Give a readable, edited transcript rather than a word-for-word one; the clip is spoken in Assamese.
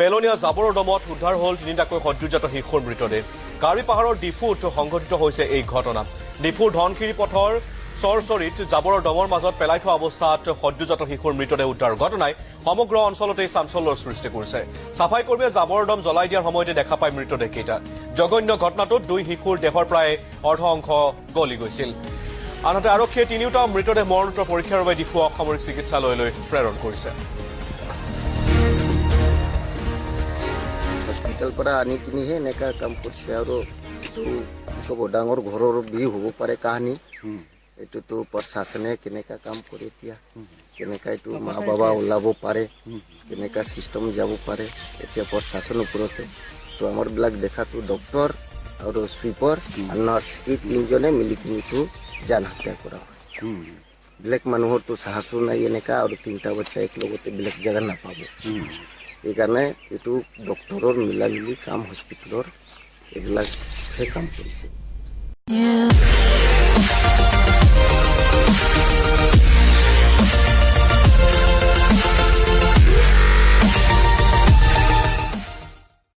পেলনীয়া জাবৰৰ দমত উদ্ধাৰ হ'ল তিনিটাকৈ সদ্যজাত শিশুৰ মৃতদেহ। কাৰ্বি পাহাৰৰ ডিফুত সংঘটিত হৈছে এই ঘটনা। ডিফুৰ ধনশিৰি পথৰ চৰচৰিত জাবৰৰ দমৰ মাজত পেলাই থোৱা অৱস্থাত সদ্যজাত শিশুৰ মৃতদেহ উদ্ধাৰ ঘটনাই সমগ্ৰ অঞ্চলতেই চাঞ্চল্যৰ সৃষ্টি কৰিছে। চাফাই কৰ্মীয়ে জাবৰৰ দম জ্বলাই দিয়াৰ সময়তে দেখা পায় মৃতদেহকেইটা। জঘন্য ঘটনাটোত 2 শিশুৰ দেহৰ প্ৰায় অৰ্ধ অংশ গলি গৈছিল। আনহাতে আৰক্ষীয়ে তিনিওটা মৃতদেহ মৰণোত্তৰ পৰীক্ষাৰ বাবে ডিফু অসামৰিক চিকিৎসালয়লৈ প্ৰেৰণ কৰিছে। হস্পিটেল পৰা আনি কিনিহে এনেকুৱা কাম কৰিছে আৰু এইটো ক'ব ডাঙৰ ঘৰৰ বি হ'ব পাৰে কাহিনী। এইটোতো প্ৰশাসনে কেনেকুৱা কাম কৰে এতিয়া, কেনেকুৱা এইটো মা বাবা ওলাব পাৰে, কেনেকুৱা চিষ্টেম যাব পাৰে এতিয়া প্ৰশাসনৰ ওপৰতে। তো আমাৰবিলাক দেখাটো ডক্টৰ আৰু চুইপাৰ আৰু নাৰ্ছ এই তিনিজনে মিলি কিনিটো জান হত্যা কৰা হয়। বেলেগ মানুহৰতো সাহসো নাই এনেকুৱা, আৰু 3টা বাচ্চা একেলগতে বেলেগ জেগা নাপাব। সেইকাৰণে এইটো ডক্টৰৰ মিলা মিলি কাম, হস্পিটেলৰ এইবিলাকহে কাম কৰিছে।